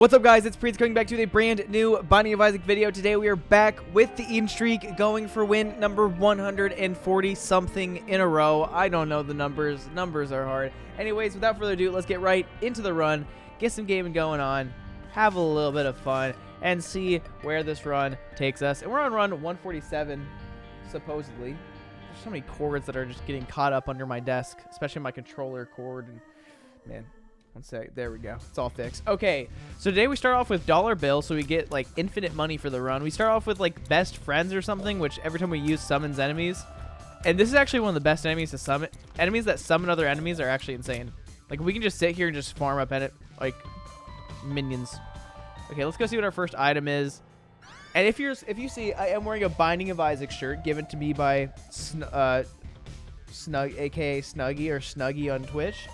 What's up, guys? It's Priets coming back to a brand new Binding of Isaac video. Today we are back with the Eden streak, going for win number 140 something in a row. I don't know the numbers. Numbers are hard. Anyways, without further ado, let's get right into the run, get some gaming going on, have a little bit of fun, and see where this run takes us. And we're on run 147, supposedly. There's so many cords that are just getting caught up under my desk, especially my controller cord. And man. One sec. There we go. It's all fixed. Okay, so today we start off with dollar bill, so we get like infinite money for the run. We start off with like best friends or something, which every time we use summons enemies. And this is actually one of the best enemies to summon. Enemies that summon other enemies are actually insane. Like we can just sit here and just farm up like minions. Okay, let's go see what our first item is. And if you see, I am wearing a Binding of Isaac shirt given to me by Snug, aka Snuggy, or Snuggy on Twitch.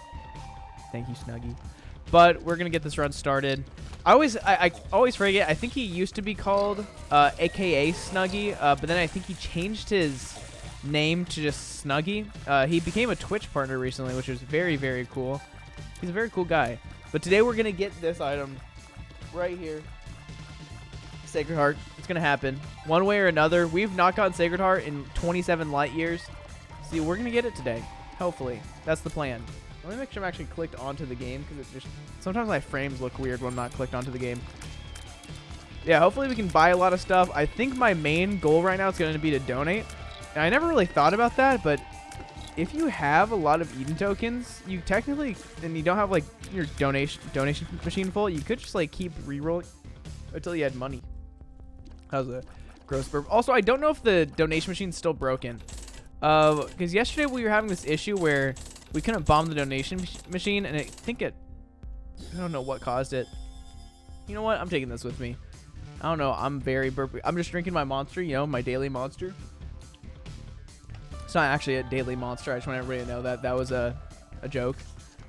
Thank you, Snuggy. But we're gonna get this run started. I always forget. I think he used to be called AKA Snuggy, but then I think he changed his name to just Snuggy. He became a Twitch partner recently, which was very, very cool. He's a very cool guy. But today we're gonna get this item right here, Sacred Heart. It's gonna happen one way or another. We've not gotten Sacred Heart in 27 light years. See, we're gonna get it today. Hopefully, that's the plan. Let me make sure I'm actually clicked onto the game, because it just sometimes my frames look weird when I'm not clicked onto the game. Yeah, hopefully we can buy a lot of stuff. I think my main goal right now is going to be to donate. And I never really thought about that, but if you have a lot of Eden tokens, you technically, and you don't have like your donation machine full, you could just like keep rerolling until you had money. That was a gross burp. Also, I don't know if the donation machine's still broken. Because yesterday we were having this issue where we couldn't bomb the donation machine, and I don't know what caused it. You know what? I'm taking this with me. I don't know. I'm very burpy. I'm just drinking my monster, you know, my daily monster. It's not actually a daily monster. I just want everybody to know that that was a joke.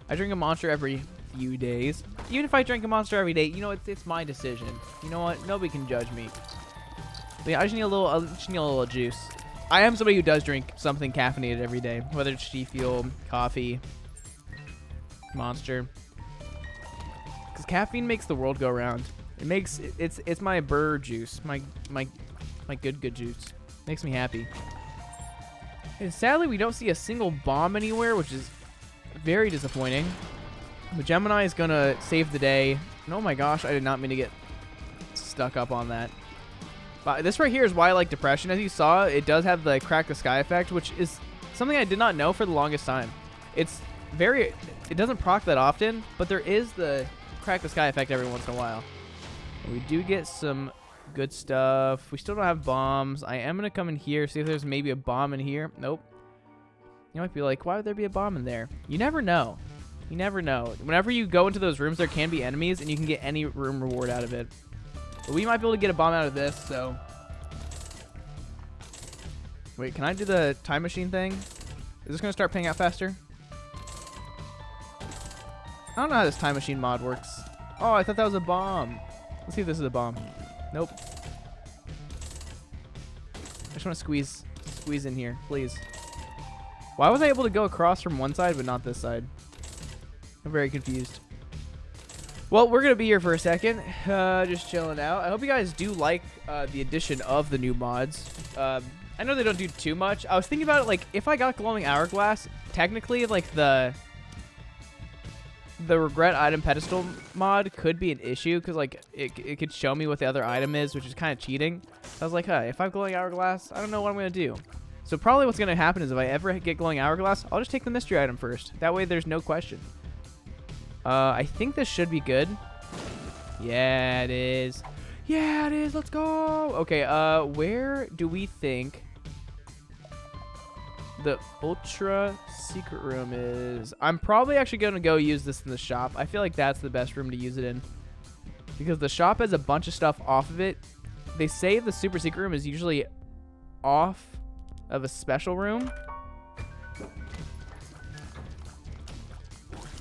I drink a monster every few days. Even if I drink a monster every day, you know, it's my decision. You know what? Nobody can judge me. But yeah, I just need a little juice. I am somebody who does drink something caffeinated every day, whether it's G Fuel, coffee, Monster. Because caffeine makes the world go round. It's my burr juice, my good juice. Makes me happy. And sadly, we don't see a single bomb anywhere, which is very disappointing. But Gemini is gonna save the day. And oh my gosh, I did not mean to get stuck up on that. This right here is why I like Depression. As you saw, it does have the Crack the Sky effect, which is something I did not know for the longest time. It doesn't proc that often, but there is the Crack the Sky effect every once in a while. And we do get some good stuff. We still don't have bombs. I am going to come in here, see if there's maybe a bomb in here. Nope. You might be like, why would there be a bomb in there? You never know. You never know. Whenever you go into those rooms, there can be enemies, and you can get any room reward out of it. But we might be able to get a bomb out of this, so. Wait, can I do the time machine thing? Is this going to start paying out faster? I don't know how this time machine mod works. Oh, I thought that was a bomb. Let's see if this is a bomb. Nope. I just want to squeeze in here, please. Why was I able to go across from one side but not this side? I'm very confused. Well, we're going to be here for a second, just chilling out. I hope you guys do like the addition of the new mods. I know they don't do too much. I was thinking about it, like, if I got Glowing Hourglass, technically, like, the Regret Item Pedestal mod could be an issue, because, like, it could show me what the other item is, which is kind of cheating. So I was like, hey, if I have Glowing Hourglass, I don't know what I'm going to do. So probably what's going to happen is if I ever get Glowing Hourglass, I'll just take the mystery item first. That way there's no question. I think this should be good. Yeah, it is. Yeah, it is. Let's go. Okay, where do we think the Ultra Secret Room is? I'm probably actually going to go use this in the shop. I feel like that's the best room to use it in, because the shop has a bunch of stuff off of it. They say the Super Secret Room is usually off of a special room.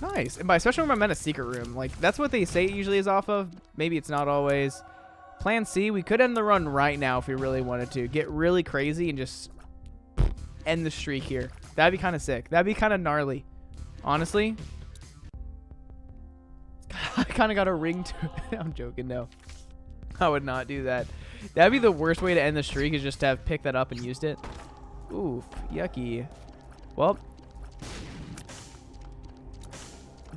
Nice. And by special room, I meant a secret room. Like, that's what they say it usually is off of. Maybe it's not always. Plan C, we could end the run right now if we really wanted to. Get really crazy and just end the streak here. That'd be kind of sick. That'd be kind of gnarly. Honestly. I kind of got a ring to it. I'm joking, no. I would not do that. That'd be the worst way to end the streak, is just to have picked that up and used it. Oof, yucky. Well,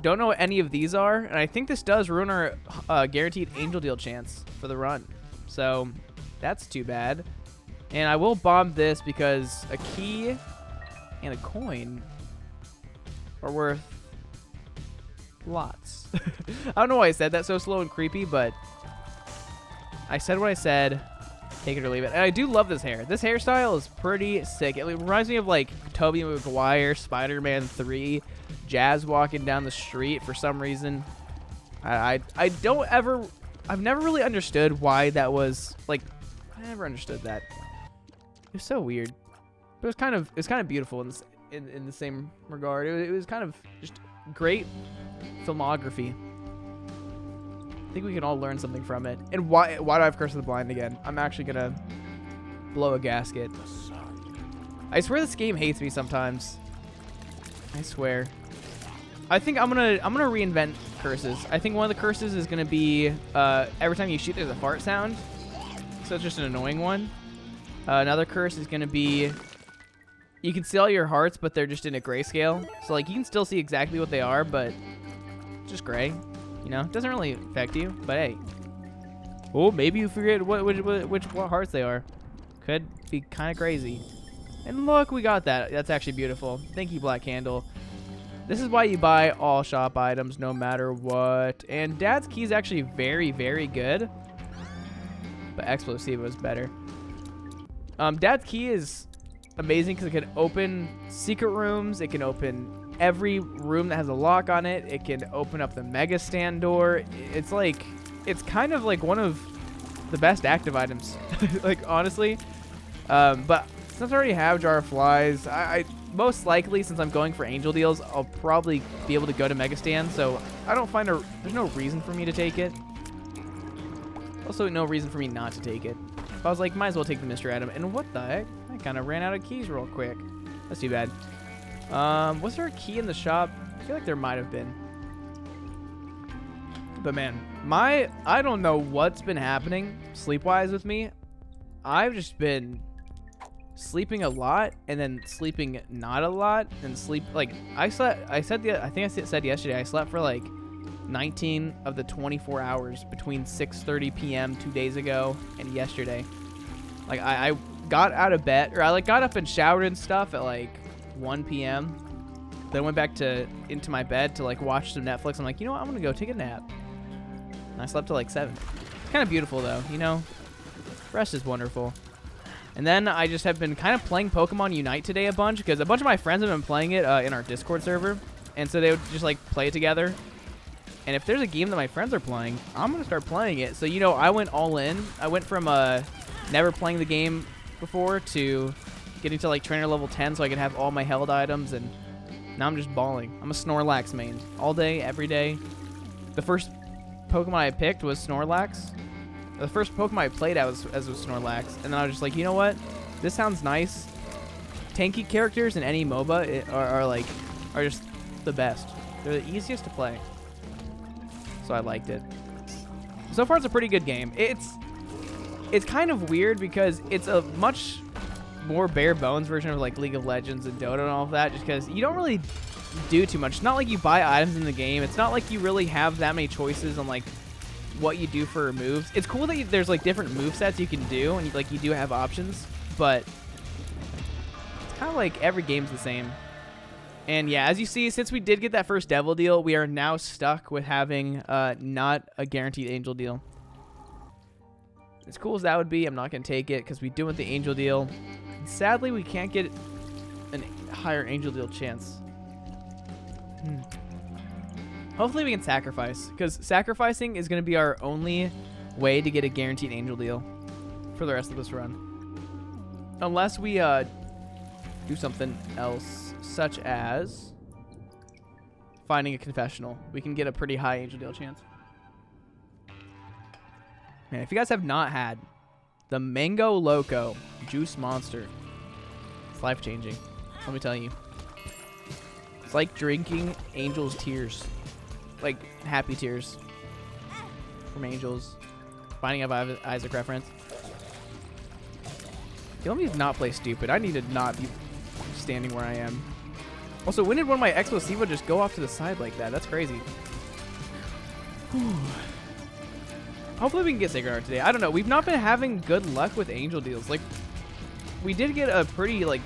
don't know what any of these are, and I think this does ruin our guaranteed angel deal chance for the run. So that's too bad. And I will bomb this because a key and a coin are worth lots. I don't know why I said that so slow and creepy, but I said what I said. Take it or leave it. And I do love this hair. This hairstyle is pretty sick. It reminds me of like Tobey Maguire, Spider-Man 3, Jazz walking down the street for some reason. I've never really understood why that was like. I never understood that. It was so weird. But it was kind of beautiful in the same regard. It was kind of just great filmography. I think we can all learn something from it. And why do I have Curse of the Blind again? I'm actually gonna blow a gasket. I swear this game hates me sometimes. I swear. I think I'm gonna reinvent curses. I think one of the curses is gonna be every time you shoot, there's a fart sound. So it's just an annoying one. Another curse is gonna be you can see all your hearts, but they're just in a grayscale. So like you can still see exactly what they are, but it's just gray. You know, it doesn't really affect you, but hey. Oh, maybe you forget which hearts they are. Could be kind of crazy. And look, we got that. That's actually beautiful. Thank you, Black Candle. This is why you buy all shop items no matter what. And Dad's Key is actually very, very good. But Explosivo is better. Dad's Key is amazing because it can open secret rooms. It can open every room that has a lock on it. It can open up the Mega Stand door. It's kind of like one of the best active items, like honestly. But since I already have Jar of Flies, I most likely, since I'm going for angel deals, I'll probably be able to go to Mega Stand. So I don't find there's no reason for me to take it. Also, no reason for me not to take it. But I was like, might as well take the mystery item. And what the heck? I kind of ran out of keys real quick. That's too bad. Was there a key in the shop? I feel like there might have been. But man, I don't know what's been happening sleep-wise with me. I've just been sleeping a lot and then sleeping not a lot and sleep like I think I said yesterday I slept for like 19 of the 24 hours between 6:30 p.m. 2 days ago and yesterday. Like I got out of bed, or I like got up and showered and stuff at like 1 p.m. Then went back into my bed to like watch some Netflix. I'm like, you know what? I'm gonna go take a nap. And I slept till like 7. It's kind of beautiful though, you know. Rest is wonderful. And then I just have been kind of playing Pokemon Unite today a bunch because a bunch of my friends have been playing it in our Discord server, and so they would just like play it together. And if there's a game that my friends are playing, I'm gonna start playing it. So you know, I went all in. I went from never playing the game before to getting to like trainer level 10 so I can have all my held items, and now I'm just balling. I'm a Snorlax main all day, every day. The first Pokemon I picked was Snorlax. The first Pokemon I played was Snorlax, and then I was just like, you know what? This sounds nice. Tanky characters in any MOBA are just the best. They're the easiest to play. So I liked it. So far, it's a pretty good game. It's kind of weird because it's a much more bare bones version of like League of Legends and Dota and all of that, just because you don't really do too much. It's not like you buy items in the game. It's not like you really have that many choices on like what you do for moves. It's cool that there's like different move sets you can do, and you do have options, but it's kind of like every game's the same. And yeah, as you see, since we did get that first devil deal, we are now stuck with having not a guaranteed angel deal. As cool as that would be, I'm not going to take it because we do want the angel deal. And sadly, we can't get a higher angel deal chance. Hopefully we can sacrifice, because sacrificing is going to be our only way to get a guaranteed angel deal for the rest of this run. Unless we do something else, such as finding a confessional. We can get a pretty high angel deal chance. Man, if you guys have not had the Mango Loco Juice Monster, it's life-changing. Let me tell you. It's like drinking angel's tears. Like happy tears. from Angels. Finding out Isaac reference. Let me not play stupid. I need to not be standing where I am. Also, when did one of my Explosivo just go off to the side like that? That's crazy. Whew. Hopefully we can get Sacred Heart today. I don't know. We've not been having good luck with angel deals. Like, we did get a pretty, like,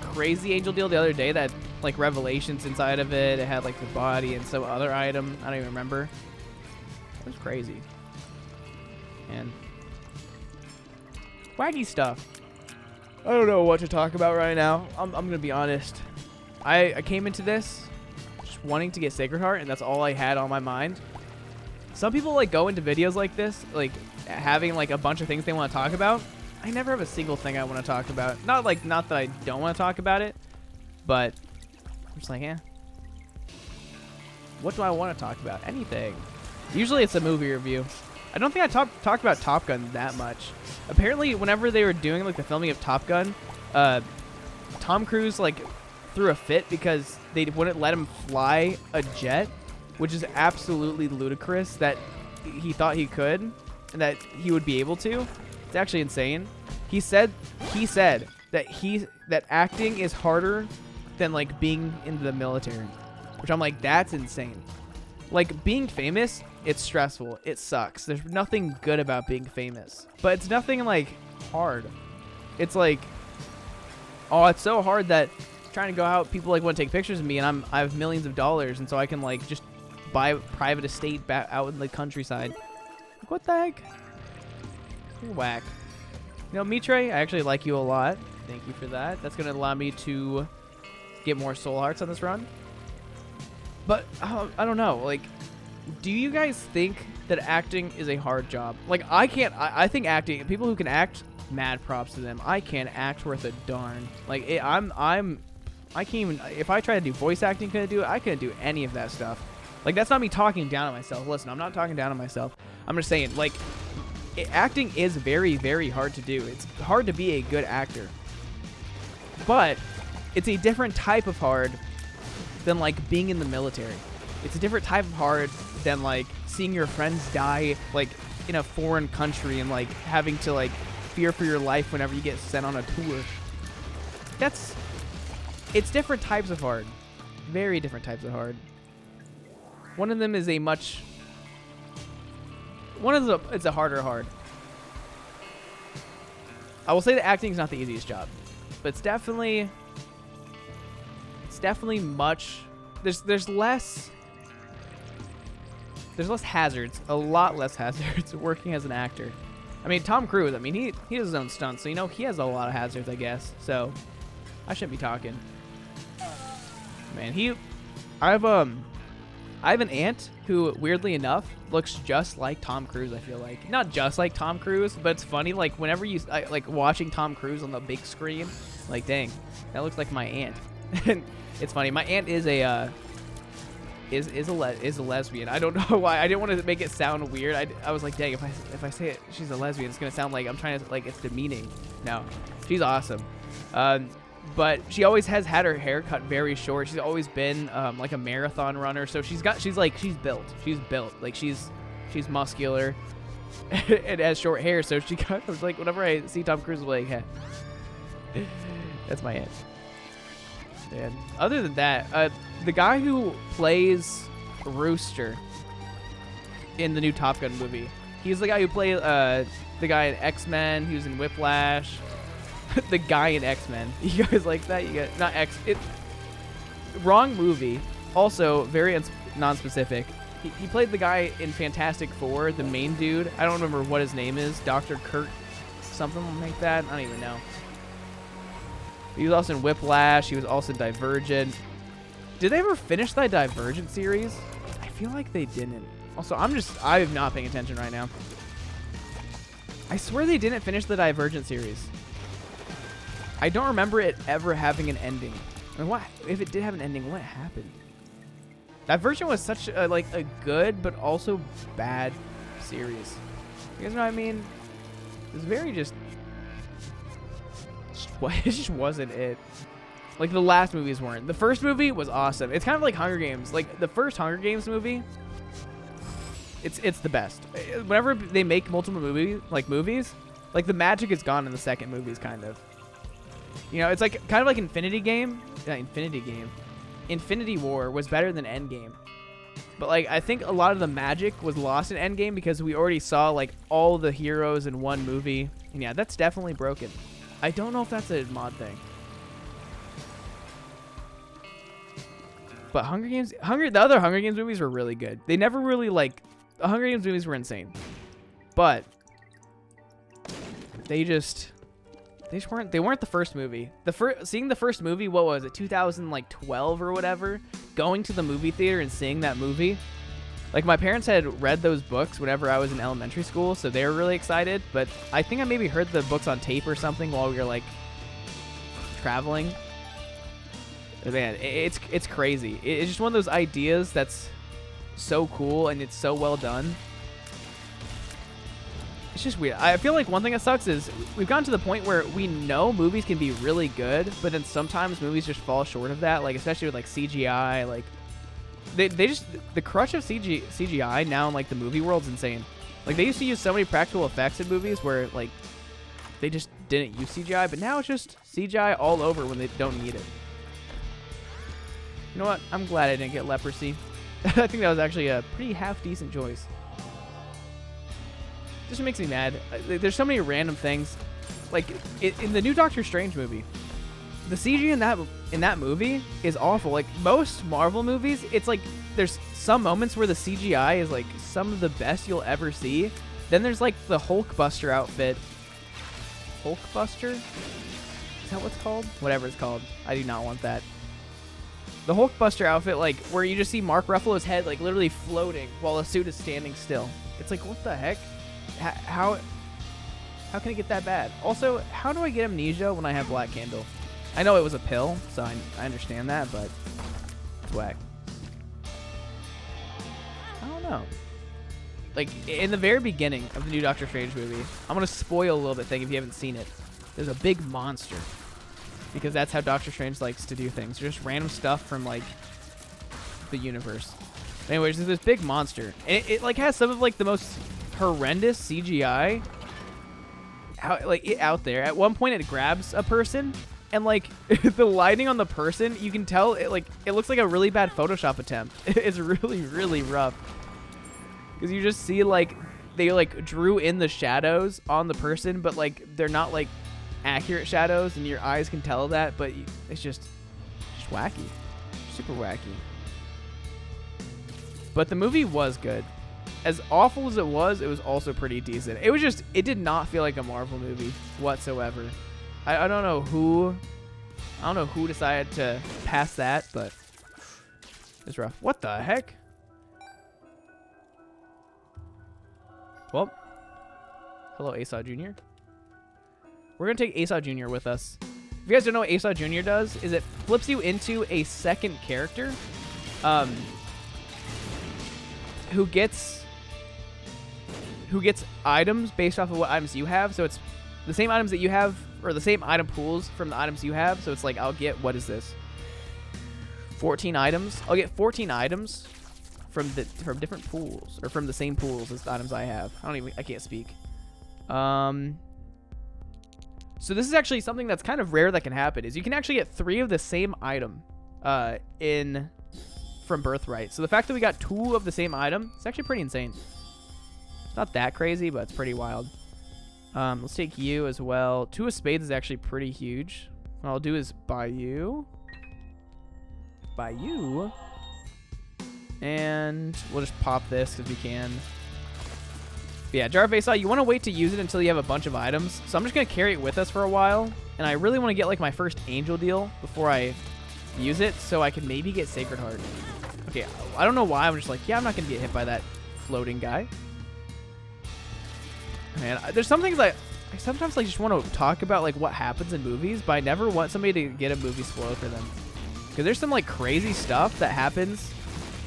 crazy angel deal the other day that had, like, revelations inside of it. It had, like, the body and some other item. I don't even remember. It was crazy. And wacky stuff. I don't know what to talk about right now. I'm going to be honest. I came into this just wanting to get Sacred Heart, and that's all I had on my mind. Some people, like, go into videos like this, like, having, like, a bunch of things they want to talk about. I never have a single thing I want to talk about. Not that I don't want to talk about it, but I'm just like, eh. What do I want to talk about? Anything. Usually it's a movie review. I don't think I talked about Top Gun that much. Apparently, whenever they were doing, like, the filming of Top Gun, Tom Cruise, like, threw a fit because they wouldn't let him fly a jet, which is absolutely ludicrous that he thought he could and that he would be able to. It's actually insane. He said that acting is harder than, like, being in the military, which I'm like, that's insane. Like, being famous, it's stressful. It sucks. There's nothing good about being famous, but it's nothing, like, hard. It's like, oh, it's so hard that trying to go out, people, like, want to take pictures of me, and I have millions of dollars, and so I can, like, just buy a private estate back out in the countryside. Like, what the heck? You're whack. You know, Mitre, I actually like you a lot. Thank you for that. That's going to allow me to get more soul hearts on this run. But I don't know. Like, do you guys think that acting is a hard job? Like, I think acting, people who can act, mad props to them. I can't act worth a darn. Like, I can't even, if I try to do voice acting, couldn't do it. I couldn't do any of that stuff. Like, that's not me talking down on myself. Listen, I'm not talking down on myself. I'm just saying, like, acting is very, very hard to do. It's hard to be a good actor. But it's a different type of hard than, like, being in the military. It's a different type of hard than, like, seeing your friends die, like, in a foreign country and, like, having to, like, fear for your life whenever you get sent on a tour. It's different types of hard. Very different types of hard. One of them is it's a harder hard. I will say that acting is not the easiest job, but it's definitely much. There's less hazards, a lot less hazards working as an actor. I mean, Tom Cruise, I mean, he has his own stunts, so, you know, he has a lot of hazards, I guess. So I shouldn't be talking. Man, I have an aunt who, weirdly enough, looks just like Tom Cruise, I feel like. Not just like Tom Cruise, but it's funny, like, whenever like, watching Tom Cruise on the big screen, like, dang, that looks like my aunt. And it's funny, my aunt is a lesbian. I don't know why. I didn't want to make it sound weird. I was like, dang, if I say it, she's a lesbian, it's going to sound like I'm trying to, like, it's demeaning. No, she's awesome. But she always has had her hair cut very short. She's always been like a marathon runner. So she's built. She's built. Like, she's muscular and has short hair. So she kind of, like, whenever I see Tom Cruise, I'm like, hey, that's my aunt. And other than that, the guy who plays Rooster in the new Top Gun movie, he's the guy who played the guy in X-Men. He was in Whiplash. The guy in X-Men. You guys like that? You got not X. It wrong movie. Also very non-specific. He played the guy in Fantastic Four, the main dude. I don't remember what his name is. Dr. Kurt, something like that. I don't even know. He was also in Whiplash. He was also in Divergent. Did they ever finish that Divergent series? I feel like they didn't. Also, I'm not paying attention right now. I swear they didn't finish the Divergent series. I don't remember it ever having an ending. I mean, what if it did have an ending? What happened? Divergent was such a good but also bad series. You guys know what I mean? It was very just it just wasn't it. Like, the last movies weren't. The first movie was awesome. It's kind of like Hunger Games. Like, the first Hunger Games movie, It's the best. Whenever they make multiple movies, like the magic is gone in the second movies, kind of. You know, it's like kind of like Infinity War was better than Endgame. But like I think a lot of the magic was lost in Endgame because we already saw like all the heroes in one movie. And yeah, that's definitely broken. I don't know if that's a mod thing. But the other Hunger Games movies were really good. They never really the Hunger Games movies were insane. But they weren't the first movie. Seeing the first movie, what was it, 2012 or whatever, going to the movie theater and seeing that movie. Like my parents had read those books whenever I was in elementary school, so they were really excited, but I think I maybe heard the books on tape or something while we were like traveling. Man, it's crazy. It's just one of those ideas that's so cool and it's so well done. It's just weird. I feel like one thing that sucks is we've gotten to the point where we know movies can be really good, but then sometimes movies just fall short of that, like especially with like CGI. Like they just, the crush of CGI now in like the movie world's insane. Like they used to use so many practical effects in movies where like they just didn't use CGI, but now it's just CGI all over when they don't need it. You know what? I'm glad I didn't get leprosy. I think that was actually a pretty half-decent choice. Just makes me mad. There's so many random things. Like, in the new Doctor Strange movie, the CG in that movie is awful. Like, most Marvel movies, it's like, there's some moments where the CGI is, like, some of the best you'll ever see. Then there's, like, the Hulkbuster outfit. Hulkbuster? Is that what it's called? Whatever it's called. I do not want that. The Hulkbuster outfit, like, where you just see Mark Ruffalo's head, like, literally floating while the suit is standing still. It's like, what the heck? How can it get that bad? Also, how do I get amnesia when I have Black Candle? I know it was a pill, so I understand that, but it's whack. I don't know. Like, in the very beginning of the new Doctor Strange movie, I'm going to spoil a little bit thing if you haven't seen it. There's a big monster. Because that's how Doctor Strange likes to do things. Just random stuff from, like, the universe. Anyways, there's this big monster. And it like, has some of, like, the most horrendous CGI out there. At one point, it grabs a person. And, like, the lighting on the person, you can tell, it looks like a really bad Photoshop attempt. It's really, really rough. Because you just see, like, they, like, drew in the shadows on the person. But, like, they're not, like, accurate shadows, and your eyes can tell that, but it's just wacky, super wacky. But the movie was good. As awful as it was also pretty decent. It did not feel like a Marvel movie whatsoever. I don't know who decided to pass that, but it's rough. What the heck? Well, hello, Asa Jr. We're going to take Asa Jr. with us. If you guys don't know what Asa Jr. does, is it flips you into a second character who gets items based off of what items you have. So it's the same items that you have, or the same item pools from the items you have. So it's like, I'll get, what is this? 14 items. I'll get 14 items from different pools, or from the same pools as the items I have. I can't speak. So this is actually something that's kind of rare that can happen, is you can actually get 3 of the same item from Birthright. So the fact that we got 2 of the same item, it's actually pretty insane. It's not that crazy, but it's pretty wild. Let's take you as well. 2 of Spades is actually pretty huge. What I'll do is buy you. And we'll just pop this because we can. But yeah, Jar of Asa, you want to wait to use it until you have a bunch of items. So I'm just going to carry it with us for a while. And I really want to get like my first angel deal before I use it, so I can maybe get Sacred Heart. Okay, I don't know why. I'm just like, yeah, I'm not going to get hit by that floating guy. Man, there's some things I sometimes like just want to talk about, like what happens in movies, but I never want somebody to get a movie spoiled for them. Because there's some like crazy stuff that happens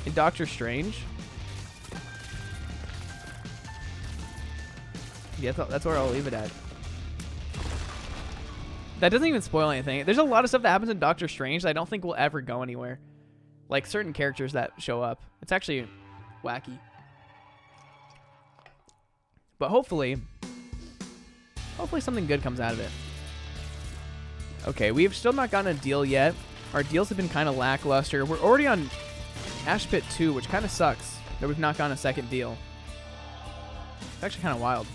in Doctor Strange. Yeah, that's where I'll leave it at. That doesn't even spoil anything. There's a lot of stuff that happens in Doctor Strange that I don't think will ever go anywhere. Like certain characters that show up. It's actually wacky. But hopefully something good comes out of it. Okay, we've still not gotten a deal yet. Our deals have been kind of lackluster. We're already on Ash Pit 2, which kind of sucks that we've not gotten a second deal. It's actually kind of wild.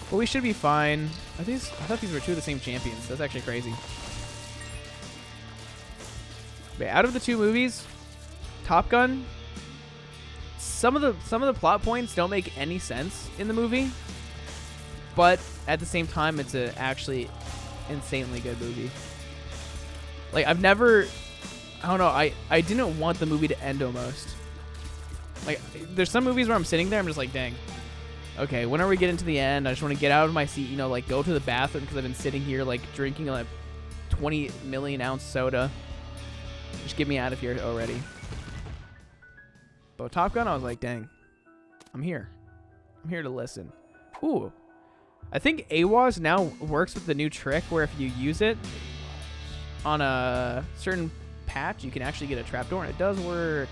Well, we should be fine. I thought these were two of the same champions. That's actually crazy. But out of the two movies, Top Gun, some of the plot points don't make any sense in the movie, but at the same time, it's a actually insanely good movie. Like, I don't know, I didn't want the movie to end almost. Like, there's some movies where I'm sitting there, I'm just like, dang. Okay, when are we getting to the end? I just want to get out of my seat, you know, like, go to the bathroom because I've been sitting here, like, drinking a 20 million ounce soda. Just get me out of here already. But Top Gun, I was like, dang. I'm here. I'm here to listen. Ooh. I think AWAS now works with the new trick where if you use it on a certain patch, you can actually get a trapdoor, and it does work.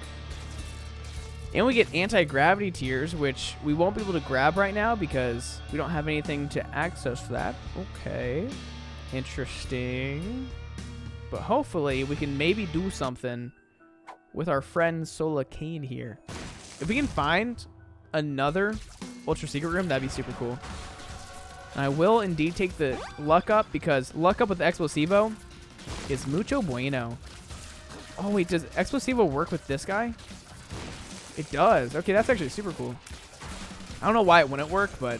And we get anti-gravity tiers, which we won't be able to grab right now because we don't have anything to access that. Okay. Interesting. But hopefully we can maybe do something with our friend Sola Kane here. If we can find another Ultra Secret Room, that'd be super cool. And I will indeed take the luck up because luck up with Explosivo is mucho bueno. Oh, wait, does Explosivo work with this guy? It does. Okay, that's actually super cool. I don't know why it wouldn't work, but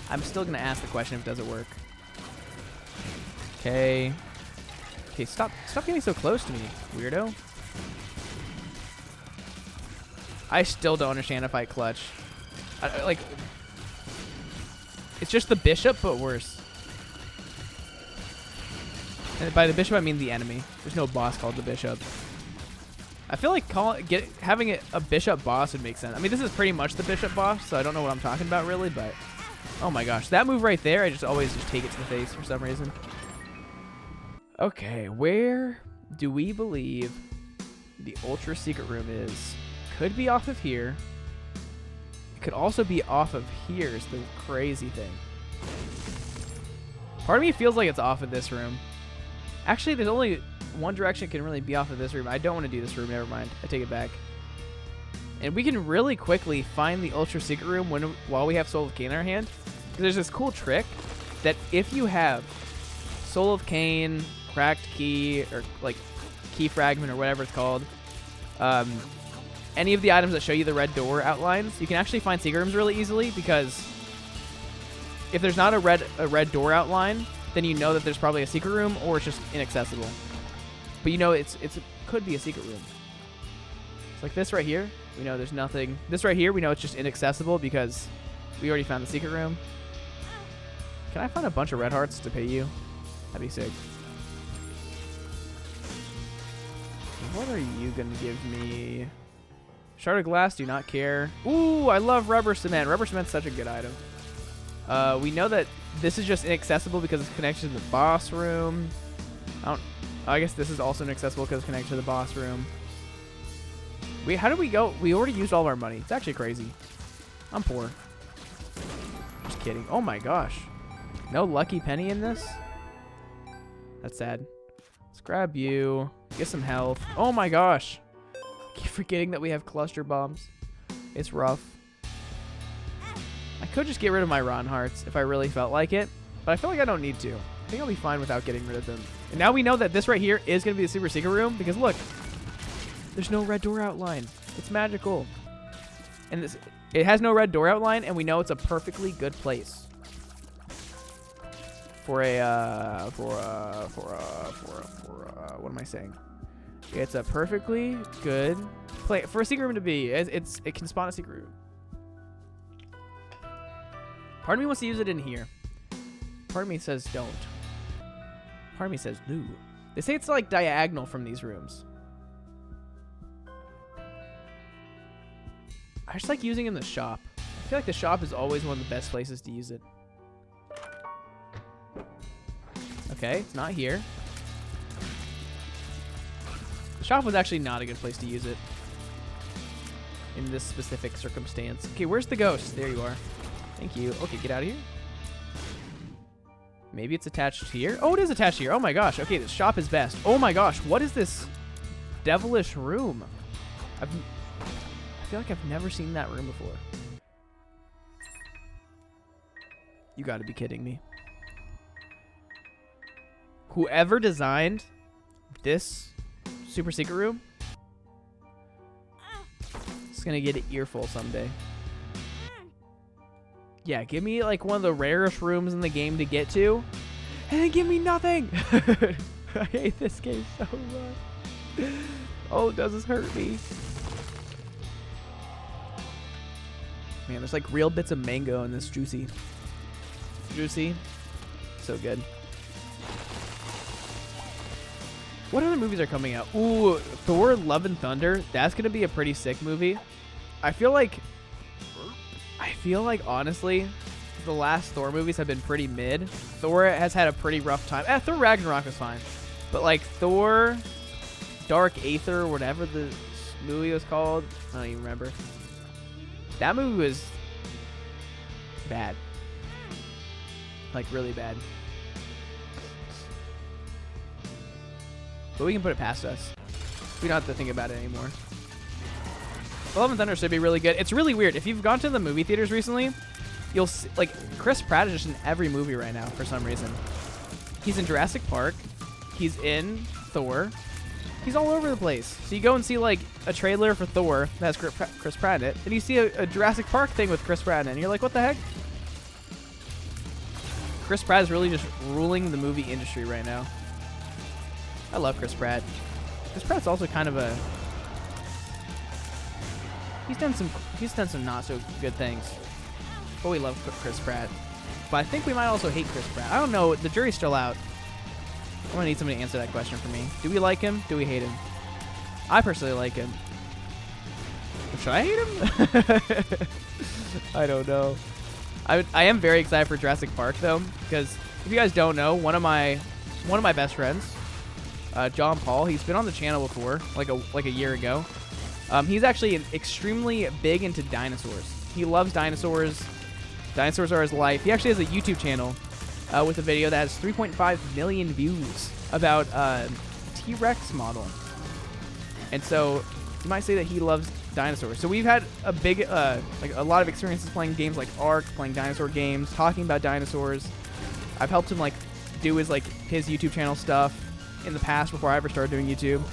I'm still going to ask the question if it doesn't work. Okay. Okay, stop getting so close to me, weirdo. I still don't understand if I clutch. Like, it's just the bishop, but worse. And by the bishop, I mean the enemy. There's no boss called the bishop. I feel like having a bishop boss would make sense. I mean, this is pretty much the bishop boss, so I don't know what I'm talking about really, but oh my gosh, that move right there, I always take it to the face for some reason. Okay, where do we believe the Ultra Secret Room is? Could be off of here. It could also be off of here is the crazy thing. Part of me feels like it's off of this room. Actually, there's only one direction it can really be off of this room. I don't want to do this room. Never mind. I take it back. And we can really quickly find the Ultra Secret Room while we have Soul of Cain in our hand. There's this cool trick that if you have Soul of Cain, Cracked Key, or like Key Fragment or whatever it's called, any of the items that show you the red door outlines, you can actually find secret rooms really easily because if there's not a red door outline, then you know that there's probably a secret room or it's just inaccessible. But you know it could be a secret room. It's like this right here. We know there's nothing. This right here, we know it's just inaccessible because we already found the secret room. Can I find a bunch of red hearts to pay you? That'd be sick. What are you going to give me? Shard of glass, do not care. Ooh, I love rubber cement. Rubber cement's such a good item. We know that this is just inaccessible because it's connected to the boss room. I guess this is also inaccessible because it's connected to the boss room. How did we go? We already used all of our money. It's actually crazy. I'm poor. Just kidding. Oh my gosh. No lucky penny in this? That's sad. Let's grab you. Get some health. Oh my gosh. I keep forgetting that we have cluster bombs. It's rough. I could just get rid of my Ron hearts if I really felt like it, but I feel like I don't need to. I think I'll be fine without getting rid of them. And now we know that this right here is going to be the super secret room because look, there's no red door outline. It's magical. And it has no red door outline, and we know it's a perfectly good place for what am I saying? It's a perfectly good place for a secret room to be. It can spawn a secret room. Part of me wants to use it in here. Part of me says don't. Part of me says no. They say it's like diagonal from these rooms. I just like using it in the shop. I feel like the shop is always one of the best places to use it. Okay, it's not here. The shop was actually not a good place to use it. in this specific circumstance. Okay, where's the ghost? There you are. Thank you. Okay, get out of here. Maybe it's attached here. Oh, it is attached here. Oh my gosh. Okay, the shop is best. Oh my gosh, what is this devilish room? I feel like I've never seen that room before. You gotta be kidding me. Whoever designed this super secret room is gonna get an earful someday. Yeah, give me like one of the rarest rooms in the game to get to, and then give me nothing. I hate this game so much. Oh, does this hurt me? Man, there's like real bits of mango in this juicy. Juicy. So good. What other movies are coming out? Ooh, Thor Love and Thunder. That's going to be a pretty sick movie. I feel like honestly, the last Thor movies have been pretty mid. Thor has had a pretty rough time. Thor Ragnarok was fine. But like Thor Dark Aether, whatever the movie was called, I don't even remember. That movie was bad. Like really bad. But we can put it past us. We don't have to think about it anymore. Love and Thunder should be really good. It's really weird. If you've gone to the movie theaters recently, you'll see, like, Chris Pratt is just in every movie right now for some reason. He's in Jurassic Park. He's in Thor. He's all over the place. So you go and see, like, a trailer for Thor that has Chris Pratt in it, and you see a Jurassic Park thing with Chris Pratt in it, and you're like, what the heck? Chris Pratt is really just ruling the movie industry right now. I love Chris Pratt. Chris Pratt's also kind of a... He's done some not so good things. But we love Chris Pratt. But I think we might also hate Chris Pratt. I don't know. The jury's still out. I'm going to need somebody to answer that question for me. Do we like him? Do we hate him? I personally like him. Should I hate him? I don't know. I am very excited for Jurassic Park, though, because if you guys don't know, one of my best friends, John Paul, he's been on the channel before, like a year ago. He's actually extremely big into dinosaurs. He loves dinosaurs. Dinosaurs are his life. He actually has a YouTube channel with a video that has 3.5 million views about T-Rex model. And so you might say that he loves dinosaurs. So we've had a big, like a lot of experiences playing games like Ark, playing dinosaur games, talking about dinosaurs. I've helped him like do his YouTube channel stuff in the past before I ever started doing YouTube.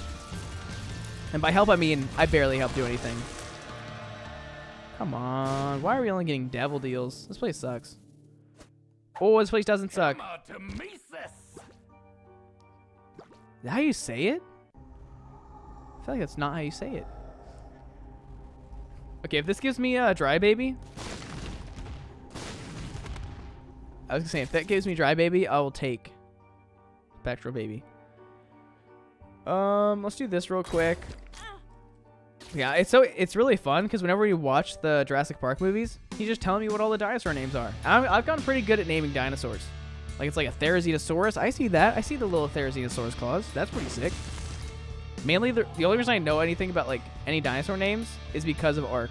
And by help, I mean I barely help do anything. Come on. Why are we only getting devil deals? This place sucks. Oh, this place doesn't suck. Is that how you say it? I feel like that's not how you say it. Okay, if this gives me a dry baby. I was gonna say, if that gives me dry baby, I will take spectral baby. Let's do this real quick. Yeah, it's really fun because whenever we watch the Jurassic Park movies, he's just telling me what all the dinosaur names are. I've gotten pretty good at naming dinosaurs. Like it's like a Therizinosaurus. I see that. I see the little Therizinosaurus claws. That's pretty sick. Mainly, the only reason I know anything about like any dinosaur names is because of Ark.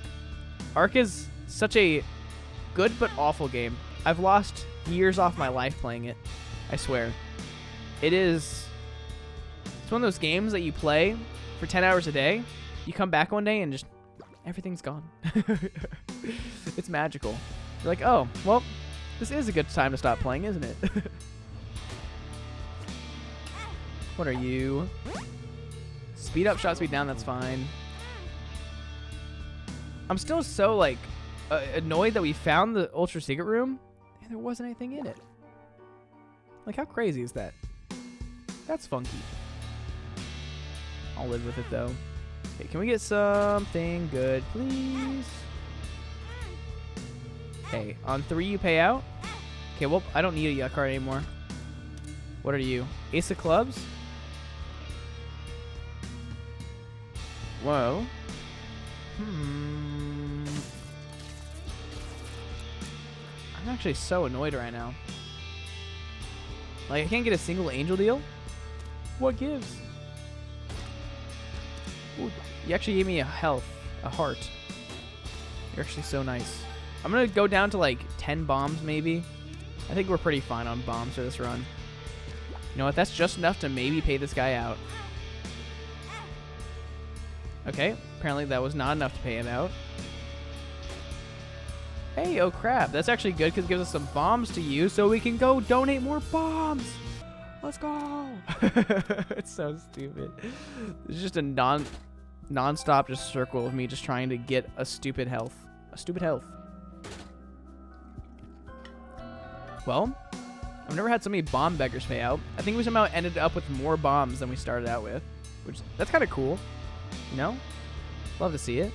Ark is such a good but awful game. I've lost years off my life playing it. I swear. It's one of those games that you play for 10 hours a day. You come back one day and just everything's gone. It's magical. You're like, oh, well, this is a good time to stop playing, isn't it? What are you? Speed up, shot speed down, that's fine. I'm still so, like, annoyed that we found the Ultra Secret Room and there wasn't anything in it. Like, how crazy is that? That's funky. I'll live with it, though. Okay, can we get something good, please? Okay, on 3 you pay out. Okay, well, I don't need a yuck card anymore. What are you? Ace of Clubs? Whoa. I'm actually so annoyed right now. Like, I can't get a single angel deal? What gives? Ooh, you actually gave me a health, a heart. You're actually so nice. I'm going to go down to like 10 bombs maybe. I think we're pretty fine on bombs for this run. You know what? That's just enough to maybe pay this guy out. Okay. Apparently that was not enough to pay him out. Hey, oh crap. That's actually good because it gives us some bombs to use so we can go donate more bombs. Let's go. It's so stupid. It's just a non-stop just circle of me just trying to get a stupid health. A stupid health. Well, I've never had so many bomb beggars pay out. I think we somehow ended up with more bombs than we started out with, which that's kind of cool. You know? Love to see it.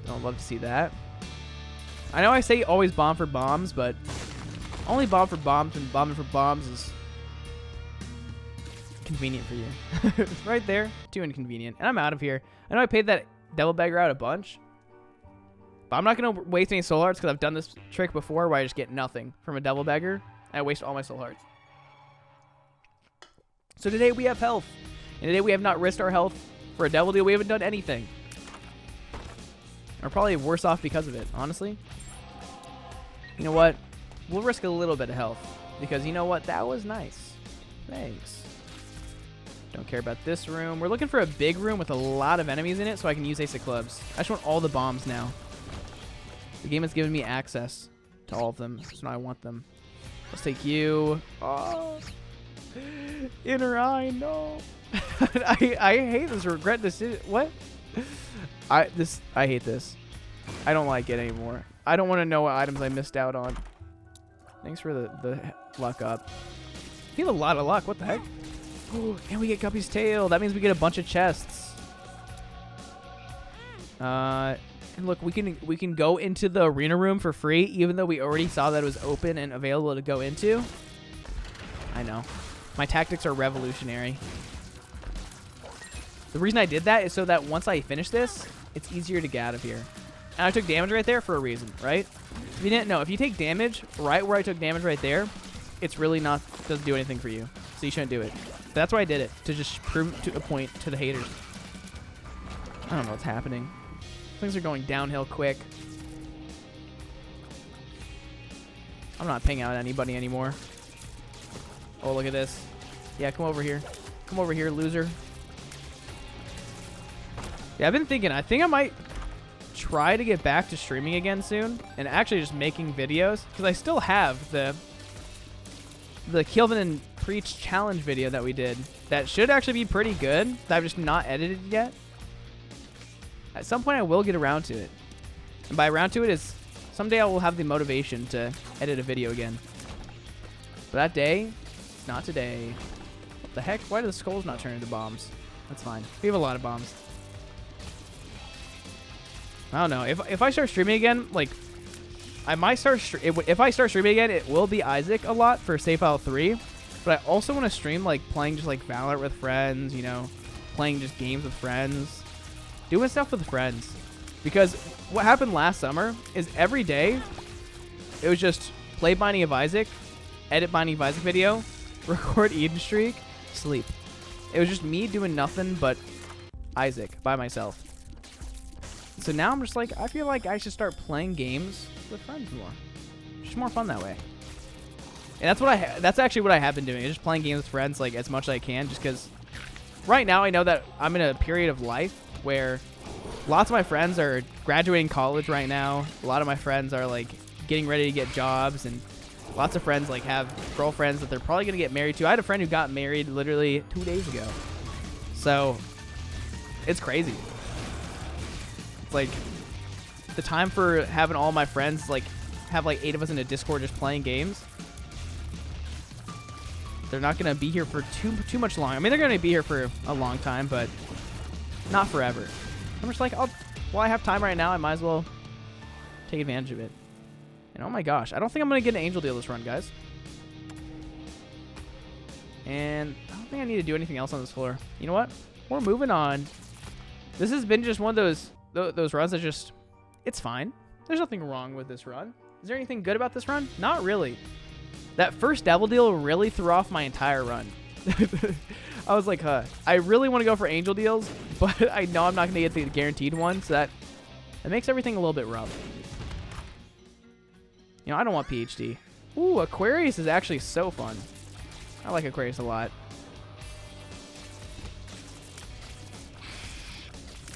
Don't love to see that. I know I say always bomb for bombs, but only bomb for bombs and bombing for bombs is convenient for you. It's right there. Too inconvenient. And I'm out of here. I know I paid that devil beggar out a bunch, but I'm not going to waste any soul hearts because I've done this trick before where I just get nothing from a devil beggar. And I waste all my soul hearts. So today we have health. And today we have not risked our health for a devil deal. We haven't done anything. We're probably worse off because of it, honestly. You know what? We'll risk a little bit of health. Because you know what? That was nice. Thanks. Don't care about this room. We're looking for a big room with a lot of enemies in it so I can use Ace of Clubs. I just want all the bombs now. The game has given me access to all of them, so now I want them. Let's take you. Oh. Inner eye, no. I hate this. Regret this. What? I hate this. I don't like it anymore. I don't want to know what items I missed out on. Thanks for the luck up. We have a lot of luck. What the heck? Oh, and we get Guppy's tail. That means we get a bunch of chests. And look, we can go into the arena room for free, even though we already saw that it was open and available to go into. I know. My tactics are revolutionary. The reason I did that is so that once I finish this, it's easier to get out of here. And I took damage right there for a reason, right? If you didn't know, if you take damage right where I took damage right there, it's really not, doesn't do anything for you. So you shouldn't do it. But that's why I did it, to just prove to a point to the haters. I don't know what's happening. Things are going downhill quick. I'm not paying out anybody anymore. Oh, look at this. Yeah, come over here. Come over here, loser. Yeah, I've been thinking, I think I might try to get back to streaming again soon and actually just making videos because I still have the Kelvin and Priets challenge video that we did that should actually be pretty good that I've just not edited yet. At some point I will get around to it. And by around to it is someday I will have the motivation to edit a video again. But that day, it's not today. What the heck? Why do the skulls not turn into bombs? That's fine. We have a lot of bombs. I don't know. If I start streaming again, like, I might start... If I start streaming again, it will be Isaac a lot for Save File 3. But I also want to stream, like, playing just, like, Valorant with friends, you know, playing just games with friends. Doing stuff with friends. Because what happened last summer is every day, it was just play Binding of Isaac, edit Binding of Isaac video, record Eden Streak, sleep. It was just me doing nothing but Isaac by myself. So now I'm just like, I feel like I should start playing games with friends more. It's just more fun that way. And that's actually what I have been doing. Just playing games with friends like as much as I can, just because right now I know that I'm in a period of life where lots of my friends are graduating college right now. A lot of my friends are like getting ready to get jobs, and lots of friends like have girlfriends that they're probably going to get married to. I had a friend who got married literally 2 days ago. So it's crazy. It's like the time for having all my friends, like have like 8 of us in a Discord just playing games. They're not going to be here for too much long. I mean, they're going to be here for a long time, but not forever. I'm just like, well, I have time right now. I might as well take advantage of it. And oh my gosh, I don't think I'm going to get an angel deal this run, guys. And I don't think I need to do anything else on this floor. You know what? We're moving on. This has been just one of those runs that just, it's fine. There's nothing wrong with this run. Is there anything good about this run? Not really. That first devil deal really threw off my entire run. I was like, I really want to go for angel deals, but I know I'm not going to get the guaranteed one, so that It makes everything a little bit rough. You know, I don't want PhD. Ooh, Aquarius is actually so fun. I like Aquarius a lot.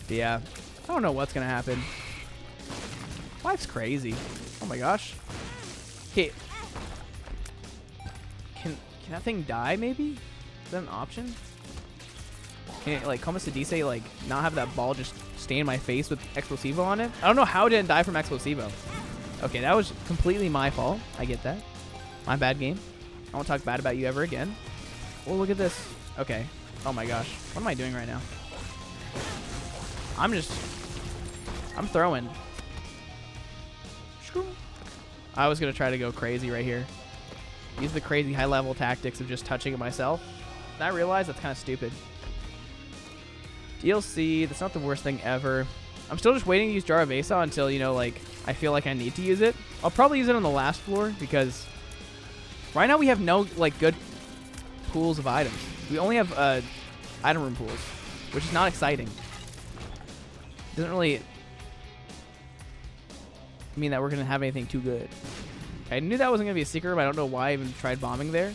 But yeah, I don't know what's going to happen. Life's crazy. Oh my gosh. Okay. Can that thing die, maybe? Is that an option? Can it, like, como se dice, like, not have that ball just stay in my face with Explosivo on it? I don't know how it didn't die from Explosivo. Okay, that was completely my fault. I get that. My bad game. I won't talk bad about you ever again. Oh, look at this. Okay. Oh my gosh. What am I doing right now? I'm throwing. I was going to try to go crazy right here. Use the crazy high-level tactics of just touching it myself. And I realize that's kind of stupid. DLC, that's not the worst thing ever. I'm still just waiting to use Jar of Asa until, you know, like, I feel like I need to use it. I'll probably use it on the last floor because right now we have no, like, good pools of items. We only have item room pools, which is not exciting. Doesn't really mean that we're going to have anything too good. I knew that wasn't going to be a secret, but I don't know why I even tried bombing there.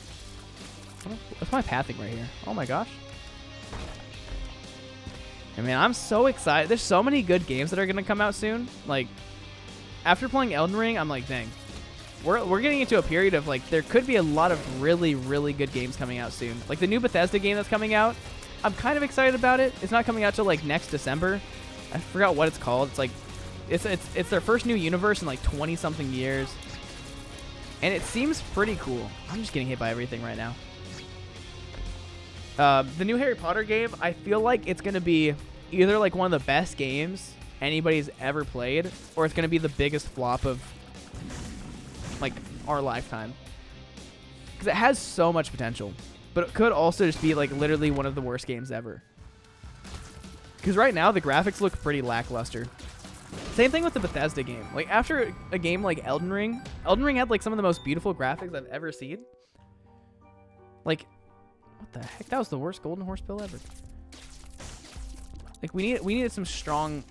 What's my pathing right here? Oh my gosh. I mean, I'm so excited. There's so many good games that are going to come out soon. Like, after playing Elden Ring, I'm like, dang. We're getting into a period of, like, there could be a lot of really, really good games coming out soon. Like, the new Bethesda game that's coming out, I'm kind of excited about it. It's not coming out till, like, next December. I forgot what it's called. It's, like, it's their first new universe in, like, 20-something years. And it seems pretty cool. I'm just getting hit by everything right now. The new Harry Potter game, I feel like it's going to be either like one of the best games anybody's ever played, or it's going to be the biggest flop of like our lifetime. Because it has so much potential, but it could also just be like literally one of the worst games ever. Because right now the graphics look pretty lackluster. Same thing with the Bethesda game. Like after a game like Elden Ring had like some of the most beautiful graphics I've ever seen. Like, what the heck? That was the worst Golden Horse pill ever. Like we needed some strong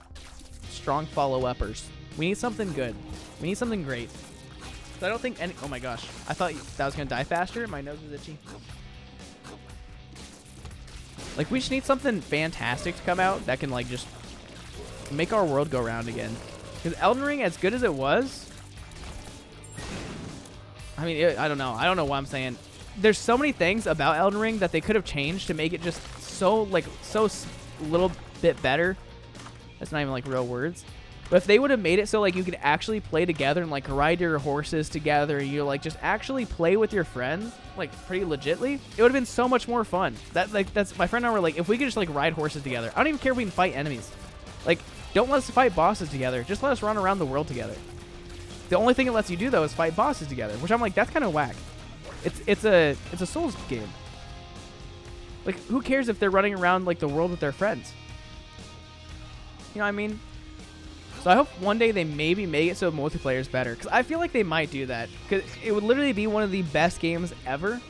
follow-uppers. We need something good. We need something great. So I don't think any. Oh my gosh! I thought that was gonna die faster. My nose is itchy. Like we just need something fantastic to come out that can like just make our world go round again. Because Elden Ring, as good as it was, I mean, I don't know. I don't know what I'm saying. There's so many things about Elden Ring that they could have changed to make it just so little bit better. That's not even like real words. But if they would have made it so like you could actually play together and like ride your horses together, and you like just actually play with your friends, like pretty legitly, it would have been so much more fun. That's my friend and I were like, if we could just like ride horses together. I don't even care if we can fight enemies. Like, don't let us fight bosses together. Just let us run around the world together. The only thing it lets you do though is fight bosses together, which I'm like, that's kind of whack. It's a Souls game. Like, who cares if they're running around like the world with their friends? You know what I mean? So I hope one day they maybe make it so multiplayer is better, because I feel like they might do that, because it would literally be one of the best games ever.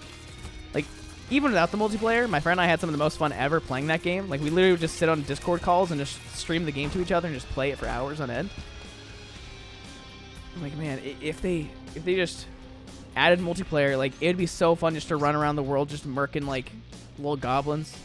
Like, even without the multiplayer, my friend and I had some of the most fun ever playing that game. Like, we literally would just sit on Discord calls and just stream the game to each other and just play it for hours on end. I'm like, man, if they just added multiplayer, like, it'd be so fun just to run around the world just murking, like, little goblins.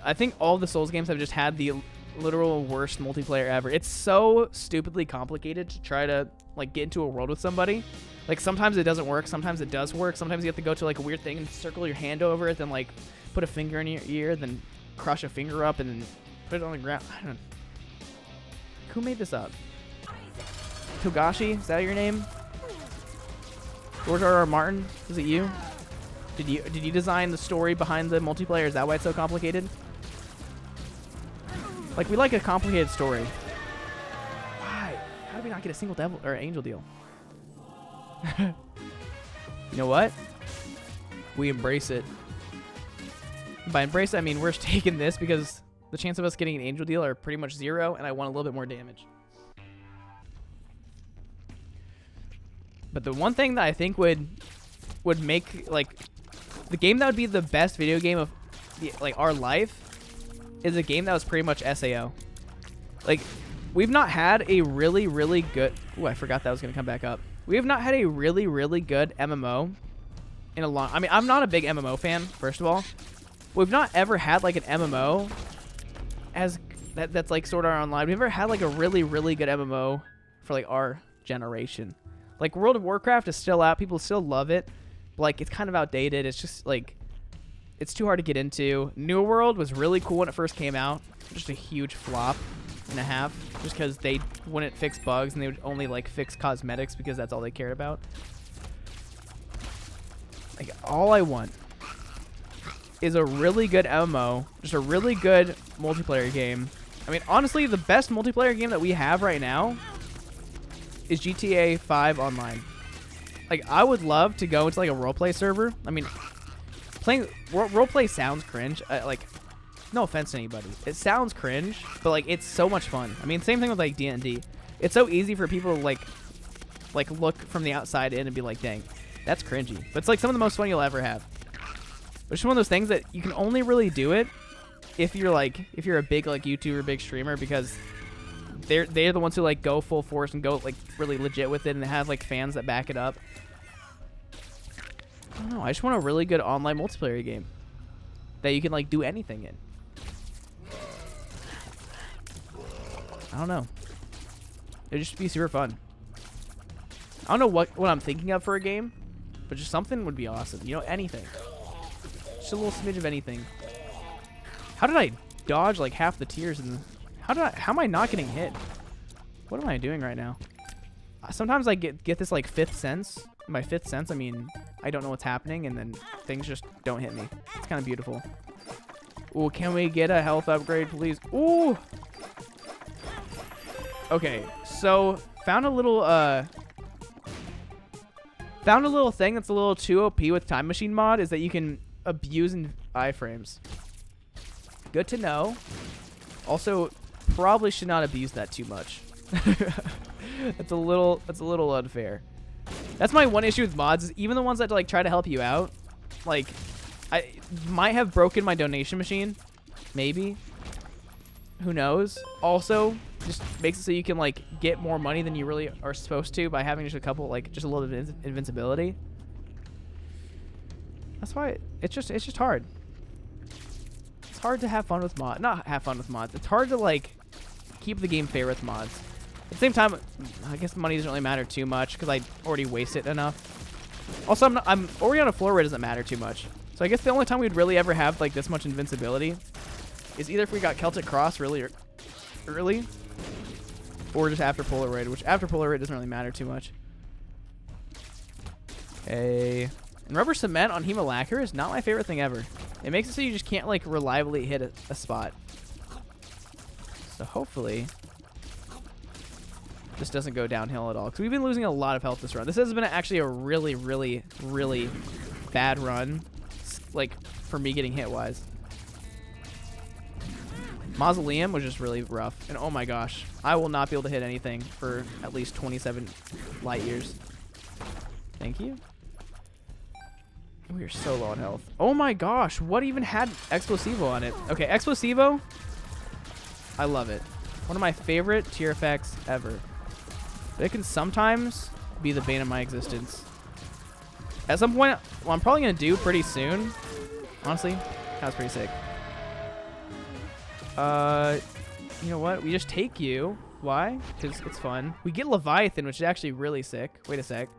I think all the Souls games have just had the literal worst multiplayer ever. It's so stupidly complicated to try to, like, get into a world with somebody. Like, sometimes it doesn't work, sometimes it does work, sometimes you have to go to, like, a weird thing and circle your hand over it, then, like, put a finger in your ear, then crush a finger up, and then put it on the ground. I don't know. Who made this up? Togashi? Is that your name? George R.R. Martin? Was it you? Did you design the story behind the multiplayer? Is that why it's so complicated? Like, we like a complicated story. Why? How did we not get a single devil or angel deal? You know what? We embrace it. By embrace, I mean we're taking this because the chance of us getting an angel deal are pretty much 0, and I want a little bit more damage. But the one thing that I think would make, like, the game that would be the best video game of, like, our life is a game that was pretty much SAO. Like, we've not had a really, really good... Ooh, I forgot that was going to come back up. We have not had a really, really good MMO in a long... I mean, I'm not a big MMO fan, first of all. We've not ever had, like, an MMO that's, like, Sword Art Online. We've never had, like, a really, really good MMO for, like, our generation. Like, World of Warcraft is still out. People still love it. But, like, it's kind of outdated. It's just, like... It's too hard to get into. New World was really cool when it first came out. Just a huge flop and a half. Just because they wouldn't fix bugs and they would only like fix cosmetics because that's all they cared about. Like all I want is a really good MMO. Just a really good multiplayer game. I mean, honestly, the best multiplayer game that we have right now is GTA 5 Online. Like, I would love to go into like a roleplay server. I mean... Playing roleplay sounds cringe. Like, no offense to anybody, it sounds cringe, but like it's so much fun. I mean, same thing with like D&D. It's so easy for people to like look from the outside in and be like, dang, that's cringy. But it's like some of the most fun you'll ever have. It's just one of those things that you can only really do it if you're a big like YouTuber, big streamer, because they're the ones who like go full force and go like really legit with it and have like fans that back it up. I don't know. I just want a really good online multiplayer game that you can like do anything in. I don't know. It'd just be super fun. I don't know what I'm thinking of for a game, but just something would be awesome. You know, anything. Just a little smidge of anything. How did I dodge like half the tiers in the... How am I not getting hit? What am I doing right now? Sometimes I get this like fifth sense. By fifth sense, I mean I don't know what's happening, and then things just don't hit me. It's kind of beautiful. Ooh, can we get a health upgrade, please? Ooh. Okay, so found a little thing that's a little too OP with Time Machine mod is that you can abuse in iframes. Good to know. Also, probably should not abuse that too much. That's a little unfair. That's my one issue with mods, is even the ones that like try to help you out, like I might have broken my donation machine, maybe. Who knows? Also, just makes it so you can like get more money than you really are supposed to by having just a couple, like just a little bit of invincibility. That's why it's just hard. It's hard to have fun with mods. Not have fun with mods. It's hard to like keep the game fair with mods. At the same time, I guess money doesn't really matter too much because I already waste it enough. Also, I'm already on a floor where it doesn't matter too much. So I guess the only time we'd really ever have like this much invincibility is either if we got Celtic Cross really early, or just after Polaroid, which after Polaroid doesn't really matter too much. Okay. And rubber cement on Hema Lacquer is not my favorite thing ever. It makes it so you just can't like reliably hit a spot. So hopefully this doesn't go downhill at all, because we've been losing a lot of health this run. This has been actually a really, really, really bad run, like for me getting hit wise. Mausoleum was just really rough, and oh my gosh, I will not be able to hit anything for at least 27 light years. Thank you. We are so low on health. Oh my gosh, what even had Explosivo on it? Okay, Explosivo, I love it. One of my favorite tier effects ever. But it can sometimes be the bane of my existence. At some point, well, I'm probably going to do pretty soon. Honestly, that was pretty sick. You know what? We just take you. Why? Because it's fun. We get Leviathan, which is actually really sick. Wait a sec.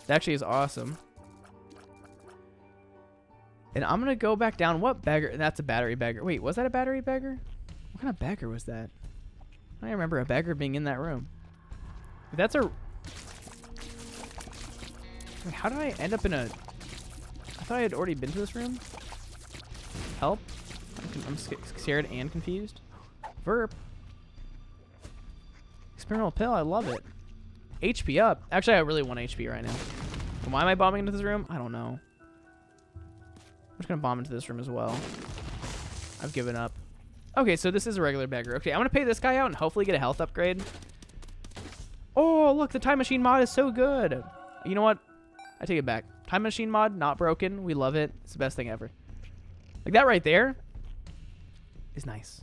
That actually is awesome. And I'm going to go back down. What beggar? That's a battery beggar. Wait, was that a battery beggar? What kind of beggar was that? I don't remember a beggar being in that room. But that's a... Wait, how did I end up in a... I thought I had already been to this room. Help. I'm scared and confused. Verp. Experimental pill. I love it. HP up. Actually, I really want HP right now. Why am I bombing into this room? I don't know. I'm just going to bomb into this room as well. I've given up. Okay, so this is a regular beggar. Okay, I'm going to pay this guy out and hopefully get a health upgrade. Oh, look, the Time Machine mod is so good. You know what? I take it back. Time Machine mod, not broken. We love it. It's the best thing ever. Like that right there is nice.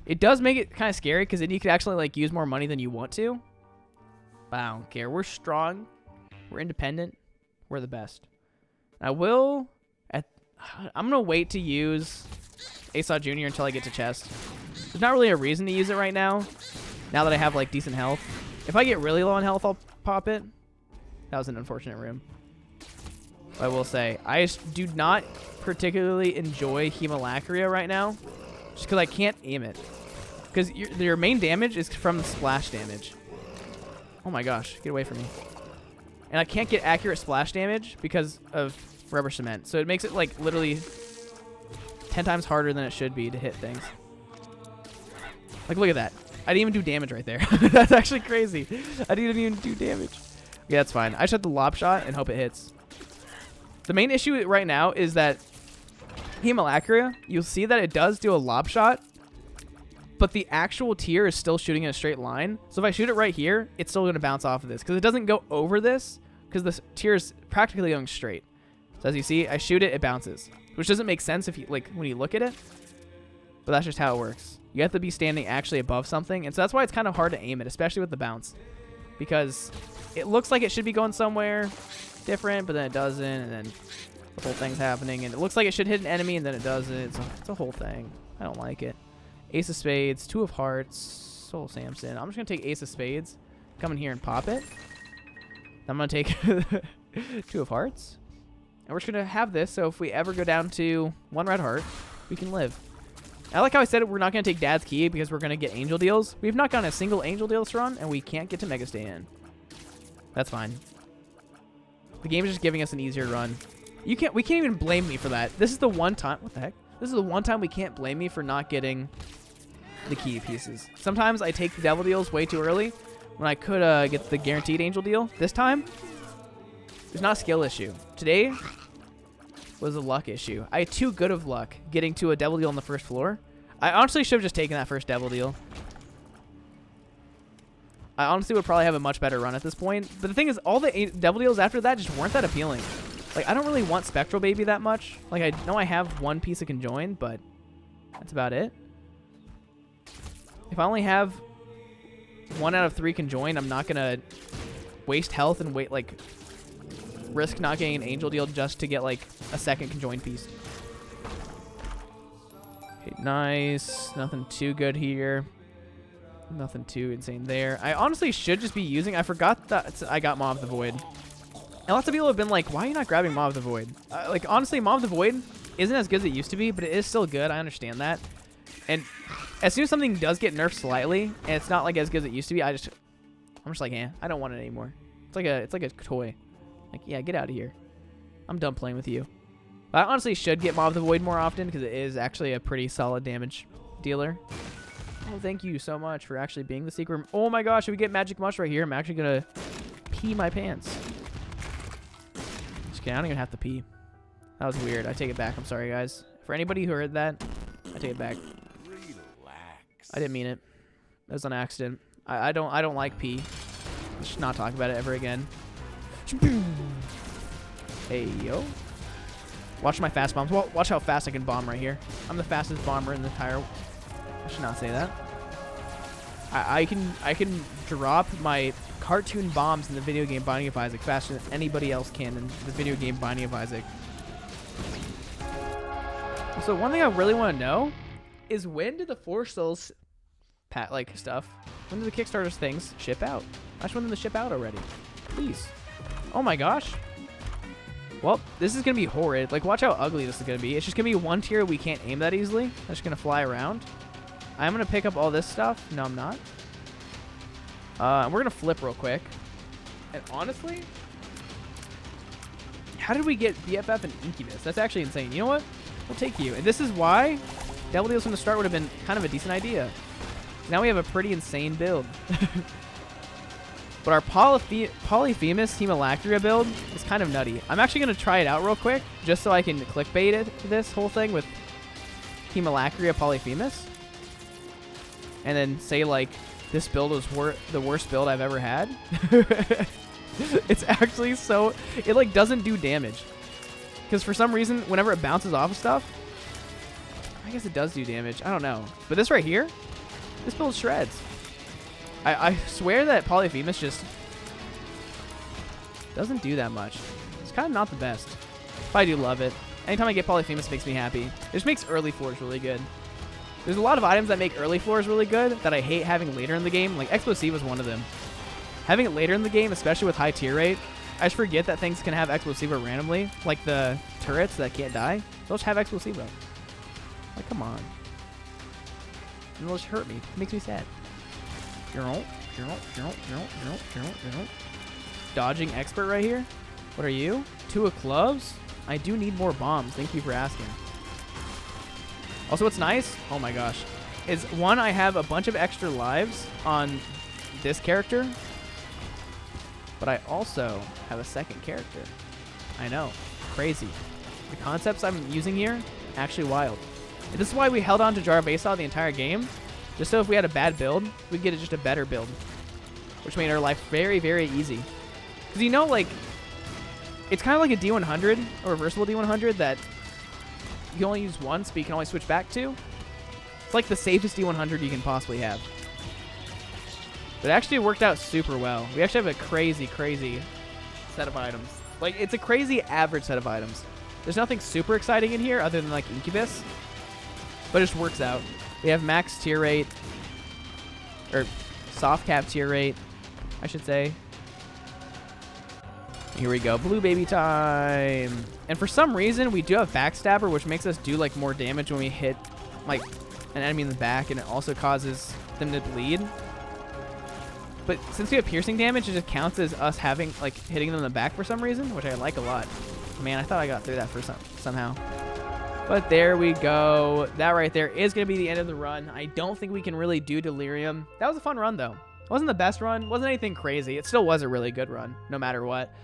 It does make it kind of scary because then you could actually like use more money than you want to. But I don't care. We're strong. We're independent. We're the best. I'm gonna wait to use Asaw Jr. until I get to chest. There's not really a reason to use it right now. Now that I have like decent health. If I get really low on health, I'll pop it. That was an unfortunate room. But I will say, I just do not particularly enjoy Hemolacria right now. Just because I can't aim it. Because your main damage is from the splash damage. Oh my gosh, get away from me. And I can't get accurate splash damage because of rubber cement. So it makes it like literally 10 times harder than it should be to hit things. Like, look at that. I didn't even do damage right there. That's actually crazy. I didn't even do damage. Yeah, that's fine. I just have to lob shot and hope it hits. The main issue right now is that Hemolacria, you'll see that it does do a lob shot, but the actual tier is still shooting in a straight line. So if I shoot it right here, it's still going to bounce off of this because it doesn't go over this because this tier is practically going straight. So as you see, I shoot it, it bounces, which doesn't make sense if you like when you look at it, but that's just how it works. You have to be standing actually above something, and so that's why it's kind of hard to aim it, especially with the bounce, because it looks like it should be going somewhere different, but then it doesn't, and then the whole thing's happening, and it looks like it should hit an enemy, and then it doesn't. It's a whole thing. I don't like it. Ace of Spades, Two of Hearts, Soul Samson. I'm just going to take Ace of Spades, come in here and pop it. I'm going to take Two of Hearts, and we're just going to have this, so if we ever go down to 1 red heart, we can live. I like how I said it, we're not going to take Dad's Key because we're going to get Angel Deals. We've not gotten a single Angel Deal this run, and we can't get to Mega Stay-In. That's fine. The game is just giving us an easier run. We can't even blame me for that. This is the one time... What the heck? This is the one time we can't blame me for not getting the key pieces. Sometimes I take the Devil Deals way too early when I could get the guaranteed Angel Deal. This time, it's not a skill issue. Today was a luck issue. I had too good of luck getting to a Devil Deal on the first floor. I honestly should have just taken that first Devil Deal. I honestly would probably have a much better run at this point. But the thing is, all the Devil Deals after that just weren't that appealing. Like, I don't really want Spectral Baby that much. Like, I know I have one piece of Conjoin, but that's about it. If I only have 1 out of 3 Conjoin, I'm not going to waste health and risk not getting an Angel Deal just to get, like, a second Conjoin piece. Okay, nice. Nothing too good here. Nothing too insane there. I honestly should just be using... I forgot that I got Maw of the Void. And lots of people have been like, why are you not grabbing Maw of the Void? Like, honestly, Maw of the Void isn't as good as it used to be, but it is still good. I understand that. And as soon as something does get nerfed slightly, and it's not like as good as it used to be, I'm just like, I don't want it anymore. It's like a toy. Like, yeah, get out of here. I'm done playing with you. But I honestly should get Maw of the Void more often because it is actually a pretty solid damage dealer. Oh, thank you so much for actually being the secret. Oh my gosh, if we get Magic Mush right here, I'm actually going to pee my pants. Just kidding, I don't even have to pee. That was weird. I take it back. I'm sorry, guys. For anybody who heard that, I take it back. Relax. I didn't mean it. That was an accident. I don't like pee. Let's just not talk about it ever again. Hey, yo. Watch my fast bombs. Watch how fast I can bomb right here. I'm the fastest bomber in the entire... I should not say that. I can drop my cartoon bombs in the video game Binding of Isaac faster than anybody else can in the video game Binding of Isaac. So one thing I really want to know is when did the Force Souls stuff? When did the Kickstarter things ship out? I just want them to ship out already, please. Oh my gosh. Well, this is gonna be horrid. Like, watch how ugly this is gonna be. It's just gonna be one tier we can't aim that easily. I'm just gonna fly around. I'm going to pick up all this stuff. No, I'm not. We're going to flip real quick. And honestly, how did we get BFF and Incubus? That's actually insane. You know what? We'll take you. And this is why Devil Deals from the start would have been kind of a decent idea. Now we have a pretty insane build. But our Polyphemus Hemolacria build is kind of nutty. I'm actually going to try it out real quick just so I can clickbait it, this whole thing with Hemolacria Polyphemus. And then say, like, this build was the worst build I've ever had. It's actually so... It, like, doesn't do damage. Because for some reason, whenever it bounces off of stuff... I guess it does do damage. I don't know. But this right here, This build shreds. I swear that Polyphemus just doesn't do that much. It's kind of not the best. But I do love it. Anytime I get Polyphemus, it makes me happy. It just makes early floors really good. There's a lot of items that make early floors really good that I hate having later in the game. Like Explosive was one of them. Having it later in the game, especially with high tier rate, I just forget that things can have Explosivo randomly. Like the turrets that can't die. They'll just have Explosivo. Like, come on. And they'll just hurt me. It makes me sad. Dodging expert right here. What are you? 2 of clubs? I do need more bombs. Thank you for asking. Also, what's nice, oh my gosh, is one, I have a bunch of extra lives on this character, but I also have a second character. I know, crazy. The concepts I'm using here, actually wild. And this is why we held on to Jar of Asaw the entire game, just so if we had a bad build, we'd get just a better build, which made our life very, very easy. Because you know, like, it's kind of like a D100, a reversible D100 that you can only use once, but you can always switch back to. It's like the safest D100 you can possibly have. But it actually worked out super well. We actually have a crazy, crazy set of items. Like, it's a crazy average set of items. There's nothing super exciting in here other than, like, Incubus. But it just works out. We have max tier rate. Or soft cap tier rate, I should say. Here we go. Blue baby time. And for some reason, we do have Backstabber, which makes us do, like, more damage when we hit, like, an enemy in the back. And it also causes them to bleed. But since we have piercing damage, it just counts as us having, like, hitting them in the back for some reason, which I like a lot. Man, I thought I got through that for somehow. But there we go. That right there is going to be the end of the run. I don't think we can really do Delirium. That was a fun run, though. It wasn't the best run. Wasn't anything crazy. It still was a really good run, no matter what.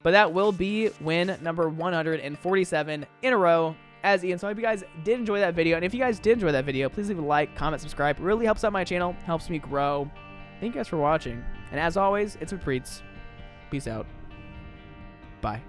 But that will be win number 147 in a row as Ian. So I hope you guys did enjoy that video. And if you guys did enjoy that video, please leave a like, comment, subscribe. It really helps out my channel. Helps me grow. Thank you guys for watching. And as always, it's with Priets. Peace out. Bye.